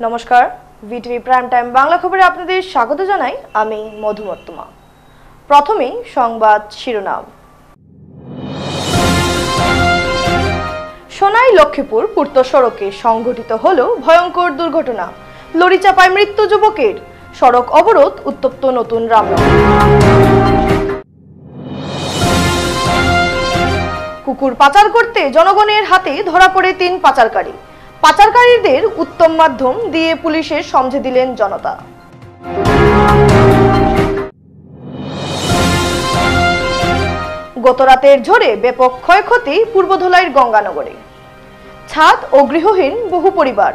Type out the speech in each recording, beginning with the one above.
নমস্কার, VTV prime time Bangla খবরে আপনাদের স্বাগত জানাই। আমি মধুমত্তমা। প্রথমেই সংবাদ শিরোনাম। সোনাই লক্ষ্মীপুর পূর্ত সড়কে সংঘটিত হলো ভয়ঙ্কর দুর্ঘটনা। লরি চাপায় মৃত্যু যুবকের। সড়ক অবরোধ, উত্তপ্ত নতুন রামনগর। কুকুর পাচার করতে জনগণের হাতে ধরা পড়ে 3 পাচারকারী। পাচারকারীদের উত্তম মাধ্যম দিয়ে পুলিশের সমঝে দিলেন জনতা। গতরাতের ঝড়ে ব্যাপক ক্ষয়ক্ষতি পূর্বধলাইয়ের গঙ্গানগরে। ছাদ ও গৃহহীন বহু পরিবার,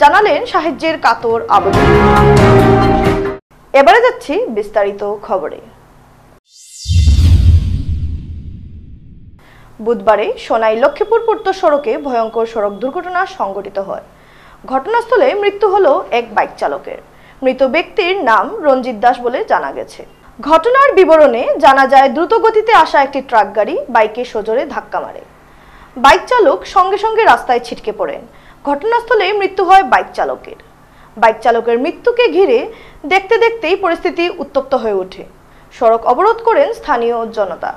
জানালেন সাহায্যের কাতর আবেদন। এবারে যাচ্ছি বিস্তারিত খবরে। বুধবারে সোনাই লক্ষ্মীপুর পূর্ত সড়কে ভয়ঙ্কর সড়ক দুর্ঘটনা সংঘটিত হয়। ঘটনাস্থলে মৃত্যু হলো এক বাইক চালকের। মৃত ব্যক্তির নাম রঞ্জিত দাস বলে জানা গেছে। ঘটনার বিবরণে জানা যায়, দ্রুত গতিতে আসা একটি ট্রাক গাড়ি বাইকে সজোরে ধাক্কা মারে। বাইক চালক সঙ্গে সঙ্গে রাস্তায় ছিটকে পড়েন। ঘটনাস্থলে মৃত্যু হয় বাইক চালকের। বাইক চালকের মৃত্যুকে ঘিরে দেখতে দেখতেই পরিস্থিতি উত্তপ্ত হয়ে ওঠে। সড়ক অবরোধ করেন স্থানীয় জনতা।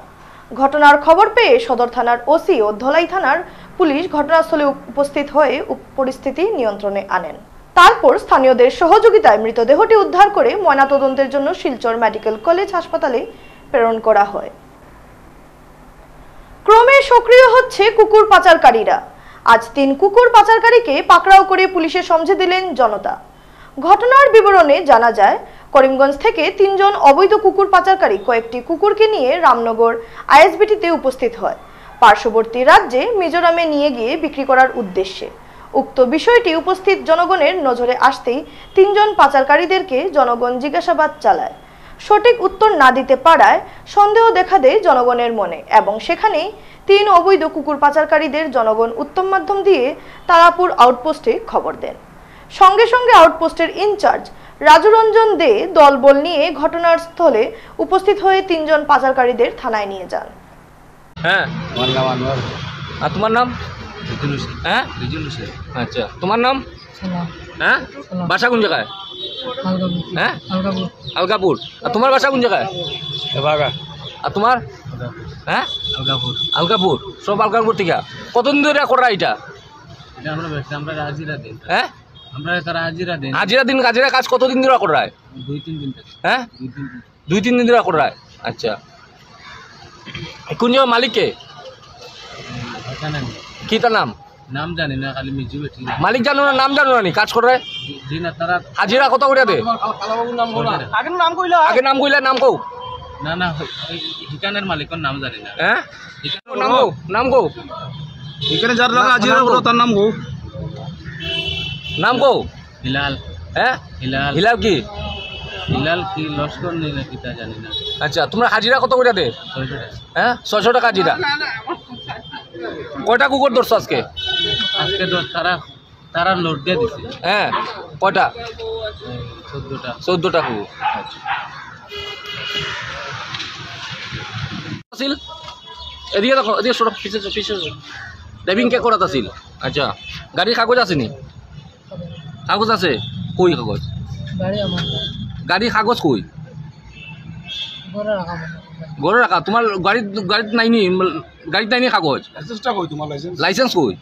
ঘটনার খবর পেয়ে সদর থানার ওসি ও ধলাই থানার পুলিশ ঘটনাস্থলে উপস্থিত হয়ে পরিস্থিতি নিয়ন্ত্রণে আনেন। তারপর স্থানীয়দের সহযোগিতায় মৃতদেহটি উদ্ধার করে ময়নাতদন্তের জন্য শিলচর মেডিকেল কলেজ হাসপাতালে প্রেরণ করা হয়। ক্রমে সক্রিয় হচ্ছে কুকুর পাচারকারীরা। আজ 3 কুকুর পাচারকারীকে পাকড়াও করে পুলিশের সমঝে দিলেন জনতা। ঘটনার বিবরণে জানা যায়, করিমগঞ্জ থেকে 3 জন অবৈধ কুকুর পাচারকারী কয়েকটি কুকুরকে নিয়ে রামনগর আইএসবিটিতে উপস্থিত হয়, পার্শ্ববর্তী রাজ্যে মিজোরামে নিয়ে গিয়ে বিক্রি করার উদ্দেশ্যে। উক্ত বিষয়টি উপস্থিত জনগণের নজরে আসতেই 3 জন পাচারকারীদেরকে জনগণ জিজ্ঞাসাবাদ চালায়। সঠিক উত্তর না দিতে পারায় সন্দেহ দেখা দেয় জনগণের মনে এবং সেখানেই 3 অবৈধ কুকুর পাচারকারীদের জনগণ উত্তম মাধ্যম দিয়ে তারাপুর আউটপোস্টে খবর দেন। সঙ্গে সঙ্গে আউটপোস্টের ইনচার্জ রাজু রঞ্জন দে দলবল নিয়ে ঘটনার স্থলে উপস্থিত হয়ে 3 জন পাচারকারীদের থানায় নিয়ে যান। হ্যাঁ, আর তোমার নাম? হ্যাঁ, আচ্ছা, তোমার নাম? হ্যাঁ, বাসা কোন জায়গায়? হ্যাঁ, আলগাপুর। আর তোমার বাসা কোন জায়গায়? আর তোমার? হ্যাঁ, আলগাপুর। সব আলগাপুর থেকে। কতদিন ধরে করা এটা? হ্যাঁ, হাজিরা দিন। হাজিরা কাজ কতদিন ধরে করা হয়? 2-3 দিন থেকে। হ্যাঁ, 2-3 দিন ধরে করা হয়। আচ্ছা, কোন জায়গার মালিক কে? কি তার নাম? নাম জানি না, খালি মিজু বেটি। মালিক জানো না, নাম জানো না? কাজ করে তারা হাজিরা কত করে দে? আগে নাম কইলা, নাম কও। না না, ঠিকানের মালিকের নাম জানি না। হ্যাঁ, নাম কও। এখানে যার লাগা হাজিরা করো তার নাম কও। নাম কও। হিলাল। হ্যাঁ, হিলাল কি? হিলাল কি লস্কর নেই নাকি তা জানি না। আচ্ছা, তোমরা হাজিরা কত করে দে? 600 টাকা। হ্যাঁ, 600 টাকা হাজিরা। কয়টা কুকুর ধরছো আজকে? আজকে তো তারা লোড দিয়ে দিছে। হ্যাঁ, কয়টা? 14টা। 14টা কুকুর। আছিল এদিকে দেখো, এদিকে সরো, পিছে ড্রাইভিং কে করাত আছিল? আচ্ছা, গাড়ির কাগজ আছে নি? কাগজ আছে? কই কাগজ? গাড়ির কাগজ কই? ঘরে রাখা। তোমার গাড়িত নাই নি? গাড়িত নাই নি কাগজ? লাইসেন্সটা কই তোমার? লাইসেন্স কই?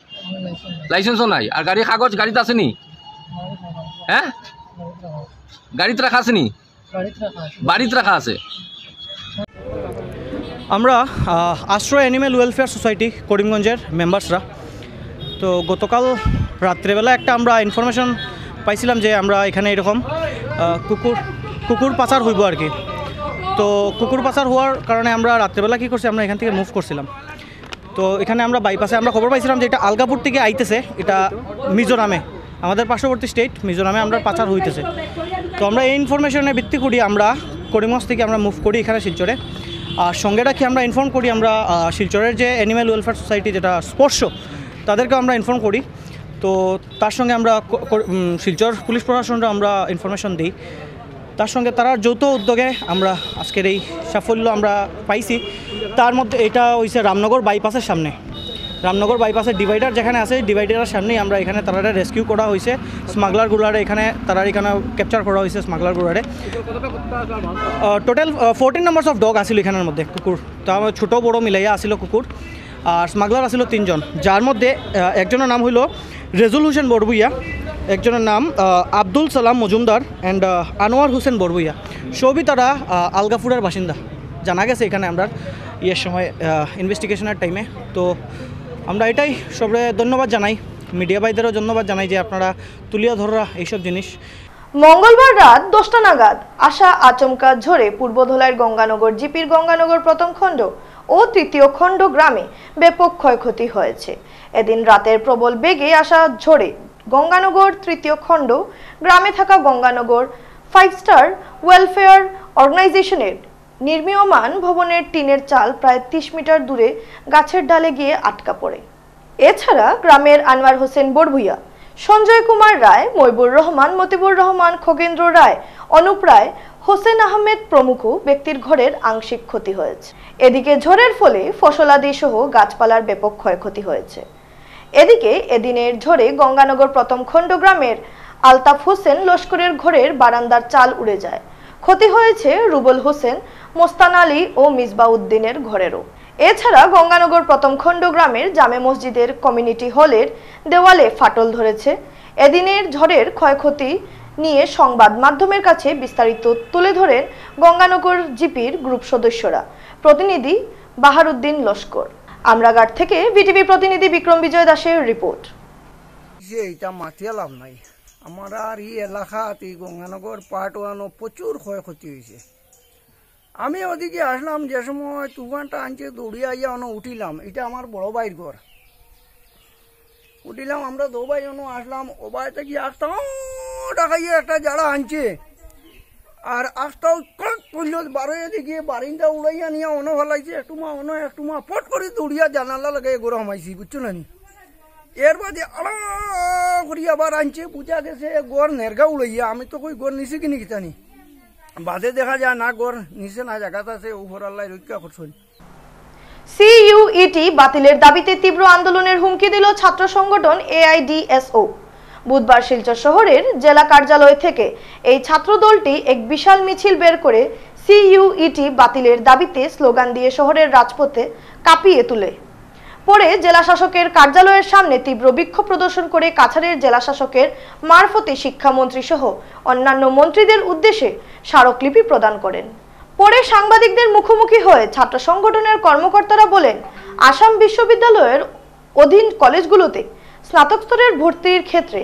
লাইসেন্সও নাই। আর গাড়ির কাগজ গাড়িতে আছে নি? হ্যাঁ, গাড়িতে রাখা আছে নি? বাড়িতে রাখা আছে। আমরা আশ্রয় অ্যানিম্যাল ওয়েলফেয়ার সোসাইটি করিমগঞ্জের মেম্বার্সরা তো গতকাল রাত্রেবেলা একটা আমরা ইনফরমেশন পাইছিলাম যে আমরা এখানে এরকম কুকুর পাচার হইব আর কি। তো কুকুর পাচার হওয়ার কারণে আমরা রাত্রেবেলা কী করছি, আমরা এখান থেকে মুভ করছিলাম। তো এখানে আমরা বাইপাসে আমরা খবর পাইছিলাম যে এটা আলগাপুর থেকে আইতেছে, এটা মিজোরামে, আমাদের পার্শ্ববর্তী স্টেট মিজোরামে আমরা পাচার হইতেছে। তো আমরা এই ইনফরমেশনে ভিত্তি করি আমরা করিমগঞ্জ থেকে আমরা মুভ করি এখানে শিলচরে। আর সঙ্গে রাখি আমরা ইনফর্ম করি আমরা শিলচরের যে অ্যানিম্যাল ওয়েলফেয়ার সোসাইটি যেটা স্পর্শ, তাদেরকে আমরা ইনফর্ম করি। তো তার সঙ্গে আমরা শিলচর পুলিশ প্রশাসনরা আমরা ইনফরমেশন দিই। তার সঙ্গে তারা যৌথ উদ্যোগে আমরা আজকের এই সাফল্য আমরা পাইছি। তার মধ্যে এটা হয়েছে রামনগর বাইপাসের সামনে। রামনগর বাইপাসের ডিভাইডার যেখানে আছে ডিভাইডারের সামনেই আমরা এখানে তারা রেস্কিউ করা হয়েছে স্মাগলারগুলারে এখানে তারা এখানে ক্যাপচার করা হয়েছে স্মাগলারগুলারে টোটাল 14 নম্বরস অফ ডগ আসিল এখানের মধ্যে কুকুর তা ছোটো বড়ো মিলাইয়া আসিল কুকুর আর স্মাগলার আসিল 3 জন যার মধ্যে একজনের নাম হইল রেজুল হোসেন বড়বুইয়া একজনের নাম আব্দুল সালাম মজুমদার অ্যান্ড আনোয়ার হোসেন বড়বুইয়া সবই তারা আলগাপুরের বাসিন্দা জানা গেছে এখানে আমরা ইয়ের সময় ইনভেস্টিগেশনের টাইমে তো আমরা এটাই সবরে ধন্যবাদ জানাই মিডিয়া ভাইদেরও ধন্যবাদ জানাই যে আপনারা তুলিয়া ধরা এইসব জিনিস মঙ্গলবার রাত 10টা নাগাদ আসা আচমকা ঝড়ে পূর্ব ধলাইয়ের গঙ্গানগর জিপির গঙ্গানগর প্রথম খণ্ড ও তৃতীয় খণ্ড গ্রামে ব্যাপক ক্ষয়ক্ষতি হয়েছে এদিন রাতের প্রবল বেগে আসা ঝড়ে গঙ্গানগর তৃতীয় খণ্ড গ্রামে থাকা গঙ্গানগর 5 স্টার ওয়েলফেয়ার অর্গানাইজেশনের নির্মীয়মান ভবনের টিনের চাল প্রায় 30 মিটার দূরে গাছের ডালে গিয়ে আটকা পড়ে এছাড়া গ্রামের আনোয়ার হোসেন বড়ভুইয়া সঞ্জয় কুমার রায় মইবুর রহমান মতিবুর রহমান খগেন্দ্র রায় অনুপ রায় হোসেন আহমেদ প্রমুখ ব্যক্তির ঘরের আংশিক ক্ষতি হয়েছে এদিকে ঝড়ের ফলে ফসলাদি সহ গাছপালার ব্যাপক ক্ষয়ক্ষতি হয়েছে এদিকে এদিনের ঝড়ে গঙ্গানগর প্রথম খণ্ড গ্রামের আলতাফ হোসেন লস্করের ঘরের বারান্দার চাল উড়ে যায় ক্ষতি হয়েছে রুবল হোসেন মোস্তান আলী ও মিসবাউদ্দিনের ঘরেরও এছাড়া গঙ্গানগর প্রথম খণ্ড গ্রামের জামে মসজিদের কমিউনিটি হলের দেওয়ালে ফাটল ধরেছে এদিনের ঝড়ের ক্ষয়ক্ষতি নিয়ে সংবাদ মাধ্যমের কাছে বিস্তারিত তুলে ধরেন গঙ্গানগর জিপির গ্রুপ সদস্যরা প্রতিনিধি বাহারুদ্দিন লস্কর আমরাঘাট থেকে ভিটিভি প্রতিনিধি বিক্রম বিজয় দাসের রিপোর্ট এটা মাতিয়া লাভ নাই আমার আর এই এলাকাতে গঙ্গানগর পার্ট 1 প্রচুর ক্ষয়ক্ষতি হয়েছে আমি ওদিকে আসলাম যে সময় তুফানটা আনছে দৌড়িয়ে আইয়া উঠিলাম এটা আমার বড় ভাইয়ের ঘর উঠিলাম আমরা দো ভাই আসলাম ও বাড়িতে গিয়ে আসতাম ডাকাইয়ে একটা যারা আনছে আর আসতাও পড়ল বারোয় দিকে বারিন্দা উড়াইয়া নিয়ে ফেলাইছে একটু মা পট করে দৌড়িয়া জানালা লাগাই গরু হামাইছি বুঝছো না নি এর বাদে আড়া করি আবার আনছে বুঝা গেছে গড় নেরগা উড়াইয়া আমি তো কই গড় নিচে কিনে কিতানি বাদে দেখা যায় না গড় নিচে না জায়গাতে আছে উপর আল্লাহ রক্ষা করছেন সিইউইটি বাতিলের দাবিতে তীব্র আন্দোলনের হুমকি দিল ছাত্র সংগঠন এআইডিএসও বুধবার শিলচর শহরের জেলা কার্যালয় থেকে এই ছাত্র দলটি এক বিশাল মিছিল বের করে সিইউইটি বাতিলের দাবিতে স্লোগান দিয়ে শহরের রাজপথে কাঁপিয়ে তোলে পরে জেলা শাসকের কার্যালয়ের সামনে তীব্র বিক্ষোভ প্রদর্শন করে কাছাড়ের জেলা শাসকের মারফতে শিক্ষামন্ত্রী সহ অন্যান্য মন্ত্রীদের উদ্দেশ্যে স্মারকলিপি প্রদান করেন পরে সাংবাদিকদের মুখোমুখি হয়ে ছাত্র সংগঠনের কর্মকর্তারা বলেন আসাম বিশ্ববিদ্যালয়ের অধীন কলেজগুলোতে স্নাতক স্তরের ভর্তির ক্ষেত্রে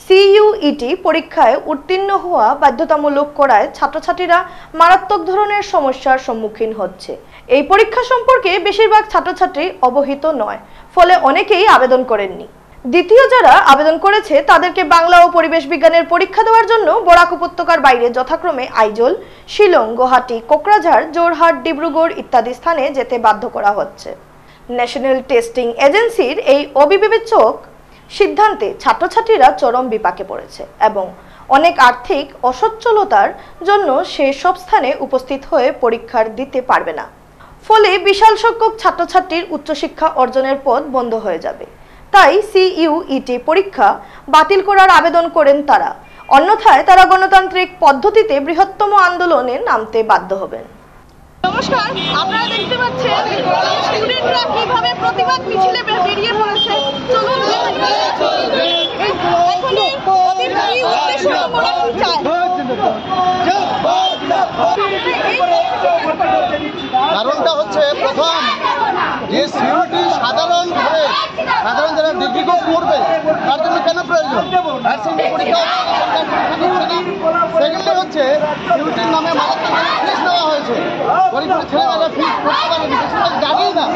সিইউইটি পরীক্ষায় উত্তীর্ণ হওয়া বাধ্যতামূলক করায় ছাত্রছাত্রীরা মারাত্মক ধরনের সমস্যার সম্মুখীন হচ্ছে এই পরীক্ষা সম্পর্কে বেশিরভাগ ছাত্রছাত্রী অবহিত নয় ফলে অনেকেই আবেদন করেননি দ্বিতীয় যারা আবেদন করেছে তাদেরকে বাংলা ও পরিবেশ বিজ্ঞানের পরীক্ষা দেওয়ার জন্য বরাক উপত্যকার বাইরে যথাক্রমে আইজল শিলং গুয়াহাটি কোকরাঝাড় জোরহাট ডিব্রুগড় ইত্যাদি স্থানে যেতে বাধ্য করা হচ্ছে ন্যাশনাল টেস্টিং এজেন্সির এই অবিবেচক সিদ্ধান্তে ছাত্রছাত্রীরা চরম বিপাকে পড়েছে এবং অনেক আর্থিক অসচ্ছলতার জন্য সেসব স্থানে উপস্থিত হয়ে পরীক্ষা দিতে পারবে না ফলে বিশাল সংখ্যক ছাত্রছাত্রীর উচ্চশিক্ষা অর্জনের পথ বন্ধ হয়ে যাবে তাই সিইউইটি পরীক্ষা বাতিল করার আবেদন করেন তারা অন্যথায় তারা গণতান্ত্রিক পদ্ধতিতে বৃহত্তম আন্দোলনে নামতে বাধ্য হবেন নমস্কার আপনারা দেখতে পাচ্ছেন স্টুডেন্টরা কিভাবে প্রতিবাদ মিছিলে বেরিয়ে পড়েছে চলুন কারণটা হচ্ছে প্রথম যে সিইউটি সাধারণ যারা ডিগ্রি কোর্স করবে তার জন্য কেন প্রয়োজন হায়ার সেকেন্ডারি পরীক্ষা সেকেন্ডে হচ্ছে সিইউটির নামে মারাত্মক ফিস নেওয়া হয়েছে গরিব ছেলেমেয়েরা ফিস করতে পারে বেশিরভাগ জানেই না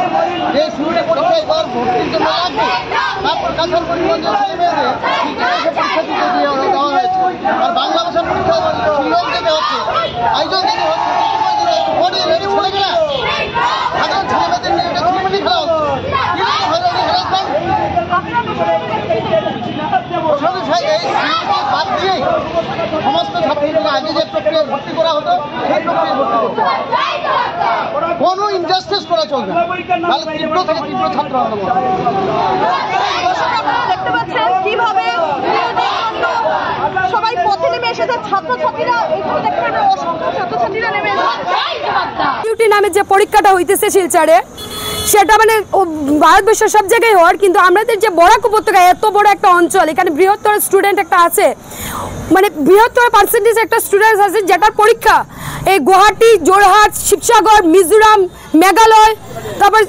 যে সিইউটি পরীক্ষা এবার ভর্তির জন্য লাগবে তারপর কাছাড় পরিবহনের ছেলেমেয়েদের পরীক্ষা দিতে দেওয়া হয়েছে আর বাংলা ভাষার পরীক্ষা শিলং থেকে হচ্ছে আইজল থেকে হচ্ছে ছেলেমেয়েরা সাধারণ ছেলেমেয়েদের নিয়ে একটা ছেলেমেয়েদের খেলা হচ্ছে বাদ দিয়েই সমস্ত ছাত্রীদের আগে যে প্রক্রিয়া ভর্তি করা হতো সেই প্রক্রিয়া ভর্তি করতে কোনো ইনজাস্টিস করা চলবে না, তাহলে তীব্র থেকে তীব্র ছাত্র আন্দোলন। দেখতে পাচ্ছেন কিভাবে সবাই পথে নেমে এসেছে, ছাত্রছাত্রীরা এখানে দেখতে পাবেন অসংখ্য ছাত্রছাত্রীরা নেমে ডিউটি নামে যে পরীক্ষাটা হইতেছে শিলচরে, সেটা মানে ভারতবর্ষের সব জায়গায় হওয়ার, কিন্তু আমাদের যে বরাক উপত্যকা এত বড় একটা অঞ্চল, এখানে বৃহত্তর স্টুডেন্ট একটা আছে, মানে বৃহত্তর পার্সেন্টেজ একটা স্টুডেন্ট আছে যেটার পরীক্ষা এই গুয়াহাটি, জোরহাট, শিবসাগর, মিজোরাম, মেঘালয়, তারপর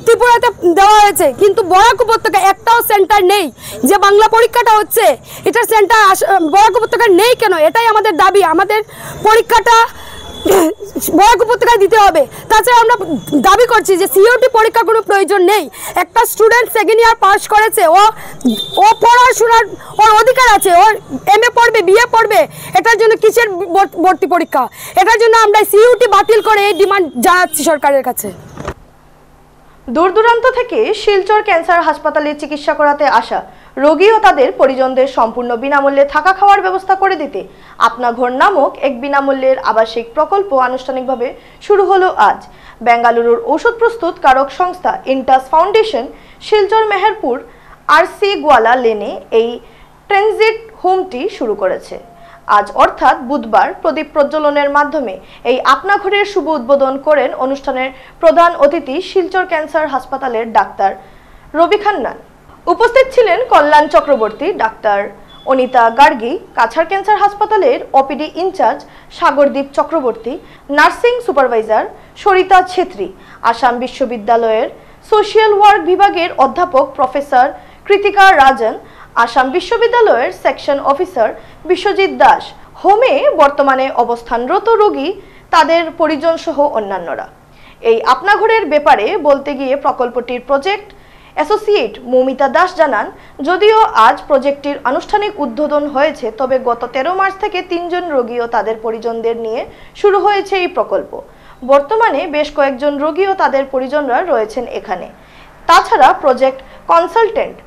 ত্রিপুরাতে দেওয়া হয়েছে, কিন্তু বরাক উপত্যকা একটাও সেন্টার নেই। যে বাংলা পরীক্ষাটা হচ্ছে এটার সেন্টার বরাক উপত্যকা নেই কেন? এটাই আমাদের দাবি, আমাদের পরীক্ষাটা বরাক উপত্যকায় দিতে হবে। তাছাড়া আমরা দাবি করছি যে সিইউটি পরীক্ষার কোনো প্রয়োজন নেই। একটা স্টুডেন্ট সেকেন্ড ইয়ার পাস করেছে, ও পড়াশোনার ওর অধিকার আছে, ওর এমএ পড়বে, বিএ পড়বে, এটার জন্য কিসের ভর্তি পরীক্ষা? এটার জন্য আমরা সিইউটি বাতিল করে এই ডিমান্ড জানাচ্ছি সরকারের কাছে। দূর দূরান্ত থেকে শিলচর ক্যান্সার হাসপাতালে চিকিৎসা করাতে আসা রোগী ও তাদের পরিজনদের সম্পূর্ণ বিনামূল্যে থাকা খাওয়ার ব্যবস্থা করে দিতে আপনা ঘর নামক এক বিনামূল্যের আবাসিক প্রকল্প আনুষ্ঠানিকভাবে শুরু হলো আজ। বেঙ্গালুরুর ঔষধ প্রস্তুতকারক সংস্থা ইন্টাস ফাউন্ডেশন শিলচর মেহেরপুর আরসি গোয়ালা লেনে এই ট্রানজিট হোমটি শুরু করেছে। আজ অর্থাৎ বুধবার প্রদীপ প্রজ্বলনের মাধ্যমে এই আপনা ঘরের শুভ উদ্বোধন করেন অনুষ্ঠানের প্রধান অতিথি শিলচর ক্যান্সার হাসপাতালের ডাক্তার রবি খান্নান। উপস্থিত ছিলেন কল্যাণ চক্রবর্তী, ডাক্তার অনিতা গার্গী, কাছাড় ক্যান্সার হাসপাতালের OPD in charge Sagardeep Chakraborty, nursing supervisor Sarita Chhetri, Assam বিশ্ববিদ্যালয়ের সোশিয়াল ওয়ার্ক বিভাগের অধ্যাপক প্রফেসর কৃতিকা রাজন, আসাম বিশ্ববিদ্যালয়ের সেকশন অফিসার বিশ্বজিৎ দাস, হোমে বর্তমানে অবস্থানরত রোগী, তাদের পরিজন সহ অন্যান্যরা। এই আপনা ঘরের ব্যাপারে বলতে গিয়ে প্রকল্পটির প্রজেক্ট অ্যাসোসিয়েট মৌমিতা দাস জানান, যদিও আজ প্রজেক্টটির আনুষ্ঠানিক উদ্বোধন হয়েছে, তবে গত 13 মার্চ থেকে 3 জন রোগী ও তাদের পরিজনদের নিয়ে শুরু হয়েছে এই প্রকল্প। বর্তমানে বেশ কয়েকজন রোগী ও তাদের পরিজনরা রয়েছেন এখানে। তাছাড়া প্রজেক্ট কনসালটেন্ট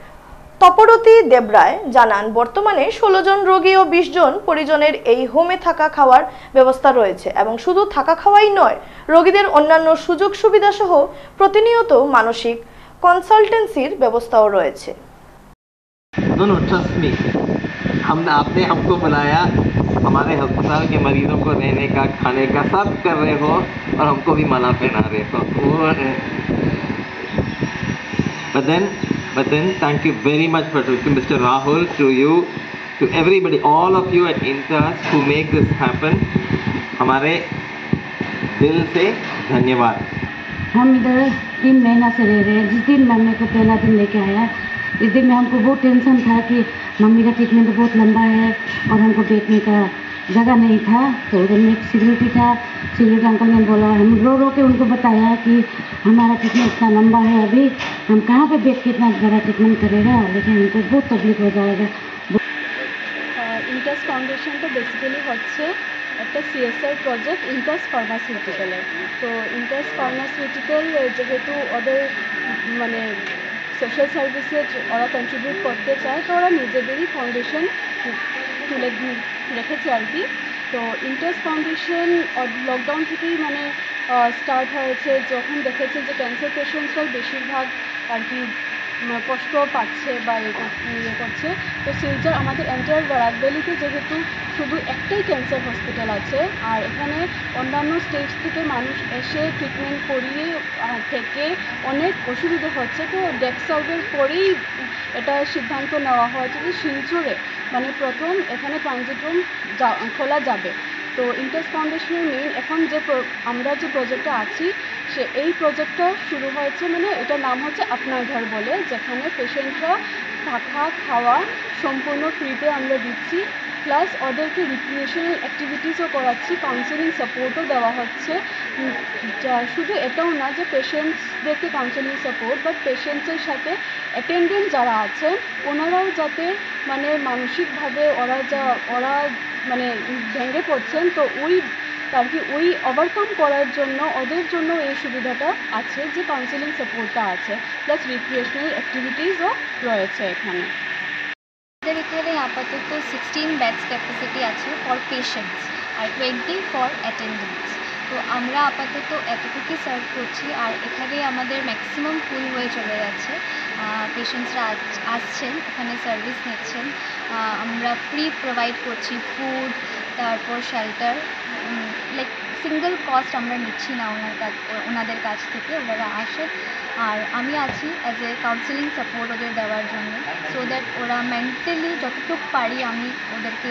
তপরতী দেবরায় জানান, বর্তমানে 16 জন রোগী ও 20 জন পরিজনের এই হোমে থাকা খাওয়ার ব্যবস্থা রয়েছে এবং শুধু থাকা খাওয়াই নয়, রোগীদের অন্যান্য সুযোগ সুবিধা সহ প্রতিনিয়ত মানসিক कंसल्टेंसीर व्यवस्थाओं रयेछे। नो ट्रस्ट मी, आपने हमको बुलाया, हमारे अस्पताल के मरीजों को रहने का, खाने का सब कर रहे हो और हमको भी माला पहना रहे हो। But then thank you very much for to Mr. Rahul, to you, to everybody, all of you at Intas who make this happen. हमारे दिल से धन्यवाद। हम इधर 3 महीना से रह रहे हैं। जिस दिन मम्मी को पहला दिन लेके आया, इस दिन में हमको बहुत टेंशन था कि मम्मी का ट्रीटमेंट बहुत लंबा है और हमको बैठने का जगह नहीं था। तो उधर में एक सिक्योरिटी था, सिक्योरिटी अंकल ने बोला, हम रो के उनको बताया कि हमारा ट्रीटमेंट इतना लंबा है, अभी हम कहाँ पे बैठ के इतना बड़ा ट्रीटमेंट करेगा, लेकिन हमको बहुत तकलीफ हो जाएगा। इंटास फाउंडेशन तो बेसिकली হচ্ছে একটা সিএসআর প্রজেক্ট ইন্টাস ফার্মাসিউটিক্যালের। তো ইন্টাস ফার্মাসিউটিক্যাল যেহেতু ওদের মানে সোশ্যাল সার্ভিসে ওরা কন্ট্রিবিউট করতে চায়, তো ওরা নিজেদেরই ফাউন্ডেশন তুলে রেখেছে আর কি। তো ইন্টাস ফাউন্ডেশন লকডাউন থেকেই মানে স্টার্ট হয়েছে, যখন দেখেছে যে ক্যান্সার পেশেন্টসরাই বেশিরভাগ আর কি কষ্ট পাচ্ছে বা ইয়ে করছে। তো শিলচর আমাদের এন্টায়ার বরাক ভ্যালিতে যেহেতু শুধু একটাই ক্যান্সার হসপিটাল আছে, আর এখানে অন্যান্য স্টেট থেকে মানুষ এসে ট্রিটমেন্ট করিয়ে থেকে অনেক অসুবিধা হচ্ছে। তো ডেক্সাউটের পরেই এটা সিদ্ধান্ত নেওয়া হয়েছে যে শিলচরে মানে প্রথম এখানে ট্রানজিট রুম খোলা যাবে। তো ইন্টাস ফাউন্ডেশনের মেইন এখন যে আমরা যে প্রজেক্টটা আছি, এই প্রজেক্টটা শুরু হয়েছে মানে এটার নাম হচ্ছে আপনার ঘর বলে, যেখানে পেশেন্টরা থাকা খাওয়া সম্পূর্ণ ফ্রিতে আমরা দিচ্ছি, প্লাস ওদেরকে রিক্রিয়েশনাল অ্যাক্টিভিটিসও করাচ্ছি, কাউন্সেলিং সাপোর্টও দেওয়া হচ্ছে। শুধু এটাও না যে পেশেন্টসদেরকে কাউন্সেলিং সাপোর্ট, বাট পেশেন্টসের সাথে অ্যাটেন্ডেন্ট যারা আছেন ওনারাও যাতে মানে মানসিকভাবে ওরা মানে ভেঙে পড়ছেন, তো আর কি ওই ওভারকাম করার জন্য ওদের জন্য এই সুবিধাটা আছে যে কাউন্সেলিং সাপোর্টটা আছে, প্লাস রিক্রিয়েশনাল অ্যাক্টিভিটিসও রয়েছে এখানে। আমাদের এখানে আপাতত 16 বেডস ক্যাপাসিটি আছে ফর পেশেন্টস আর 20 ফর অ্যাটেন্ডেন্টস। তো আমরা আপাতত এতটুকুই সার্ভ করছি, আর এখানে আমাদের ম্যাক্সিমাম ফুল হয়ে চলে যাচ্ছে। পেশেন্টসরা আসছেন, এখানে সার্ভিস নিচ্ছেন। আমরা ফ্রি প্রোভাইড করছি ফুড, তারপর শেল্টার, লাইক সিঙ্গেল কস্ট আমরা নিচ্ছি না ওনাদের কাছ থেকে। ওনারা আসে আর আমি আছি অ্যাজ এ কাউন্সেলিং সাপোর্ট ওদের দেওয়ার জন্য, সো দ্যাট ওরা মেন্টালি যতটুকু পারি আমি ওদেরকে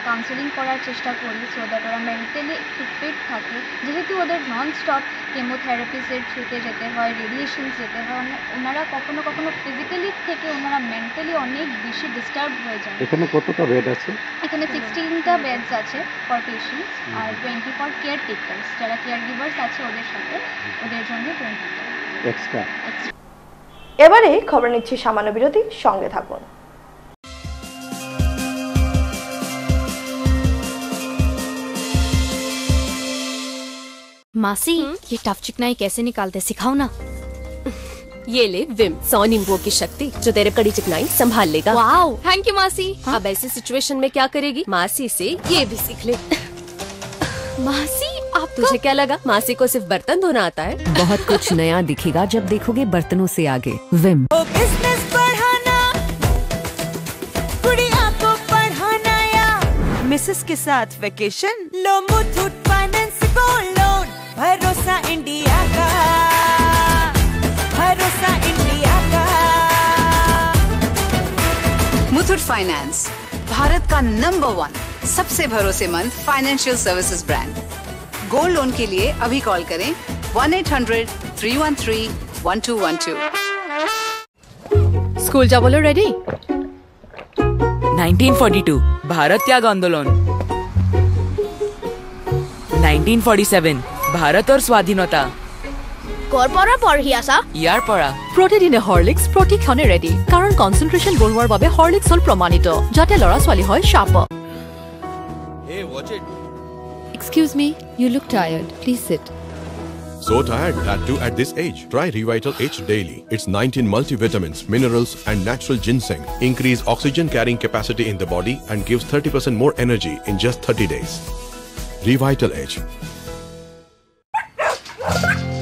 কাউন্সেলিং করার চেষ্টা করি, সো দ্যাট ওরা মেন্টালি একটু ফিট থাকে। যেহেতু ওদের নন স্টপ কেমোথেরাপিসের থ্রুতে যেতে হয়, রেডিয়েশনস যেতে হয়, ওনারা কখনো কখনো ফিজিক্যালি থেকে ওনারা মেন্টালি অনেক বেশি ডিস্টার্ব হয়ে যায়। এখানে কতটা বেড আছে? এখানে 16টা বেডস আছে ফর পেশেন্টস, আর 20 ফর কেয়ার টেকার্স, যারা কেয়ার গিভার্স আছে ওদের সাথে, ওদের জন্য 20টা এক্সট্রা। এবারে খবর নিচ্ছি সামান্য বিরতি, সঙ্গে থাকুন। मासी ये टफ चिकनाई कैसे निकालते सिखाओ ना। ये ले विम 100 नींबुओं की शक्ति जो तेरे कड़ी चिकनाई संभाल लेगा। वाओ थैंक यू मासी। अब ऐसी सिचुएशन में क्या करेगी? मासी से ये भी सीख ले। मासी आप तुझे क्या लगा मासी को सिर्फ बर्तन धोना आता है? बहुत कुछ नया दिखेगा जब देखोगे बर्तनों से आगे। विम। बिजनेस बढ़ाना, गुड़िया को पढ़ाना या मिसेस के साथ वेकेशन, लो मुथूट फाइनेंस गोल्ड लोन। भरोसा इंडिया का, भरोसा इंडिया का। मुथूट फाइनेंस भारत का नंबर 1 सबसे भरोसेमंद financial services brand. Gold loan के लिए अभी कॉल करें 1-800-313-1212। स्कूल जा बोलो रेडी। 1942 भारत त्याग आंदोलन। 1947 भारत और स्वाधीनता। কৰপৰা পঢ়ি আছা? ইয়াৰ পৰা প্ৰতিদিনে হৰলিক্স প্ৰতিক্ষণে ৰেডি, কাৰণ কনচেন্ট্ৰেচন বঢ়োৱাৰ বাবে হৰলিক্স হ'ল প্ৰমাণিত, যাতে ল'ৰা ছোৱালী হয় sharp. Hey, watch it. Excuse me, you look tired. Please sit. So tired, that too at this age. Try Revital H daily. It's 19 multivitamins, minerals and natural ginseng. Increase oxygen carrying capacity in the body and gives 30% more energy in just 30 days. Revital H.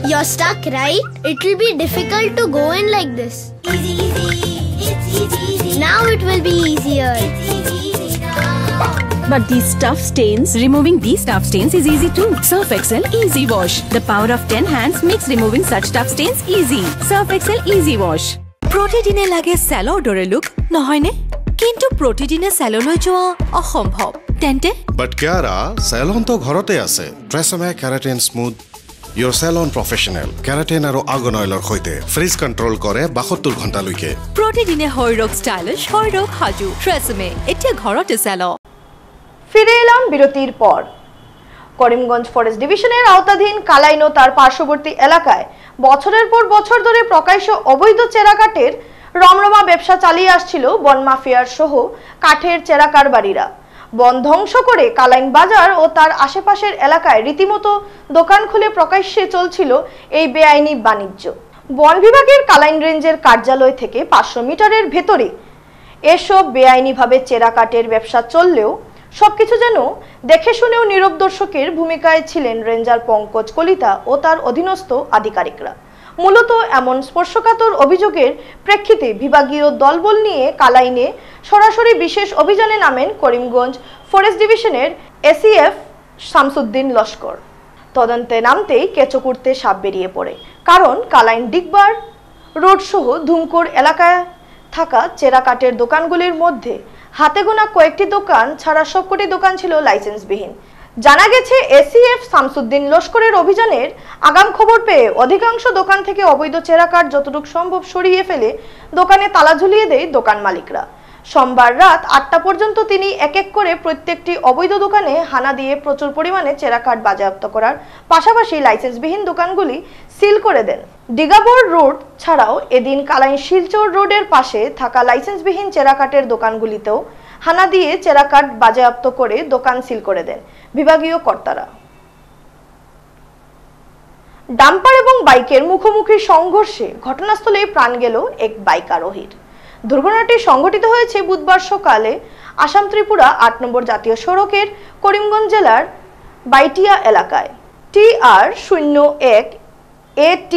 You're stuck, right? It will be difficult to go in like this. Easy, easy. It's easy. Now it will be easier. It's easy now. But these tough stains, removing these tough stains is easy too. Surf Excel Easy Wash. The power of 10 hands makes removing such tough stains easy. Surf Excel Easy Wash. প্ৰতিদিনে লাগে চেলৰ দৰে look নহয়নে? কিন্তু প্ৰতিদিনে চেললৈ যোৱা অসম্ভৱ। তেন্তে বাট কিয়াৰা চেলন তো ঘৰতে আছে। Tresemme keratin smooth Your salon professional keratin আৰু আৰ্গন অইলৰ সৈতে ফ্ৰিজ কণ্ট্ৰোল কৰে 72 ঘণ্টালৈকে। প্ৰতিদিনে হৈৰক ষ্টাইলিছ হৈৰক হাজু ট্ৰেছমে এতিয়া ঘৰতে চেল। ফিরে এলাম বিরতির পর। করিমগঞ্জ ফরেস্ট ডিভিশনের আওতাধীন কালাইন ও তার পার্শ্ববর্তী এলাকায় বছরের পর বছর ধরে প্রকাশ্য অবৈধ চেরাকাটের রমরমা ব্যবসা চালিয়ে আসছিল বন মাফিয়ার সহ কাঠের চেরা কারবারিরা। বন ধ্বংস করে কালাইন বাজার ও তার আশেপাশের এলাকায় রীতিমতো দোকান খুলে প্রকাশ্যে চলছিল এই বেআইনি বাণিজ্য। বন বিভাগের কালাইন রেঞ্জের কার্যালয় থেকে 500 মিটারের ভেতরে এসব বেআইনিভাবে চেরাকাটের ব্যবসা চললেও সবকিছু যেন দেখে শুনেও নীরব দর্শকের ভূমিকায় ছিলেন রেঞ্জার পঙ্কজ কলিতা ও তার অধীনস্থ আধিকারিকরা। মূলত এমন স্পর্শকাতর অভিযোগের প্রেক্ষিতে বিভাগীয় দলবল নিয়ে কালাইনে সরাসরি বিশেষ অভিযানে নামেন করিমগঞ্জ ফরেস্ট ডিভিশনের এসিএফ শামসুদ্দিন লস্কর। তদন্তে নামতেই কেঁচো করতে সাপ বেরিয়ে পড়ে, কারণ কালাইন ডিগবার রোড সহ ধুমকোর এলাকায় থাকা চেরাকাটের দোকানগুলির মধ্যে হাতে গোনা কয়েকটি দোকান ছাড়া সবকটি দোকান ছিল লাইসেন্সবিহীন। জানা গেছে এসিএফ শামসুদ্দিন লস্করের অভিযানের আগাম খবর পেয়ে অধিকাংশ দোকান থেকে অবৈধ চেরাকাট যতটুকু সম্ভব সরিয়ে ফেলে দোকানে তালা ঝুলিয়ে দেয় দোকান মালিকরা। সোমবার রাত 8টা পর্যন্ত তিনি এক এক করে প্রত্যেকটি অবৈধ দোকানে হানা দিয়ে প্রচুর পরিমাণে চেরাকাট বাজেয়াপ্ত করার পাশাপাশি লাইসেন্সবিহীন দোকানগুলি সিল করে দেন। ডিগাবোর রোড ছাড়াও এদিন কালাইন শিলচর রোডের পাশে থাকা লাইসেন্সবিহীন চেরাকাটের দোকানগুলিতেও হানা দিয়ে চেরাকাট বাজেয়াপ্ত করে দোকান সিল করে দেন বিভাগীয় কর্তারা। ডাম্পার এবং বাইকের মুখোমুখি সংঘর্ষে ঘটনাস্থলে প্রাণ গেল এক বাইক আরোহীর। দুর্ঘটনাটি সংঘটিত হয়েছে বুধবার সকালে আসাম ত্রিপুরা 8 নম্বর জাতীয় সড়কের করিমগঞ্জ জেলার বাইটিয়া এলাকায়। TR01 AT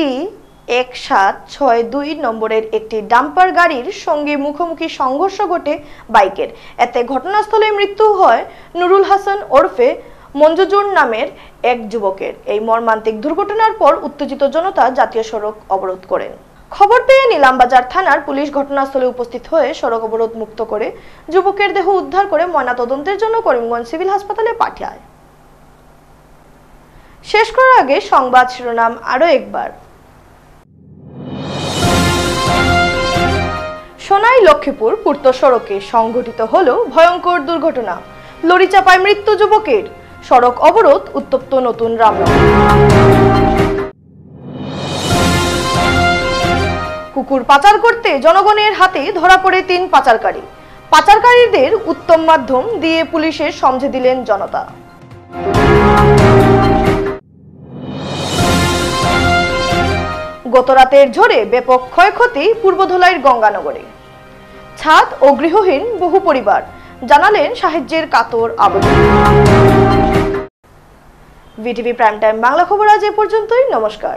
1762 নম্বরের একটি ডাম্পার গাড়ির সঙ্গে মুখোমুখি সংঘর্ষ ঘটে বাইকের। এতে ঘটনাস্থলে মৃত্যু হয় নুরুল হাসান ওরফে মঞ্জুজুর নামের এক যুবকের। এই মর্মান্তিক দুর্ঘটনার পর উত্তেজিত জনতা জাতীয় সড়ক অবরোধ করেন। খবর পেয়ে নিলামবাজার থানার পুলিশ ঘটনাস্থলে উপস্থিত হয়ে সড়ক অবরোধ মুক্ত করে যুবকের দেহ উদ্ধার করে ময়নাতদন্তের জন্য করিমগঞ্জ সিভিল হাসপাতালে পাঠায়। শেষ করার আগে সংবাদ শিরোনাম আরো একবার। সোনাই লক্ষ্মীপুর পূর্ত সড়কে সংঘটিত হলো ভয়ঙ্কর দুর্ঘটনা, লরি চাপায় মৃত্যু যুবকের, সড়ক অবরোধ উত্তপ্ত নতুন রামনগর। কুকুর পাচার করতে জনগণের হাতে ধরা পড়ে 3 পাচারকারী। পাচারকারীদের উত্তম মাধ্যম দিয়ে পুলিশের সমঝে দিলেন জনতা। গতরাতের ঝড়ে ব্যাপক ক্ষয়ক্ষতি পূর্বধলাইয়ের গঙ্গানগরে। ছাদ ও গৃহহীন বহু পরিবার, জানালেন সাহায্যের কাতর আবেদন। ভিটিভি প্রাইম টাইম বাংলা খবর আজ এ পর্যন্তই। নমস্কার।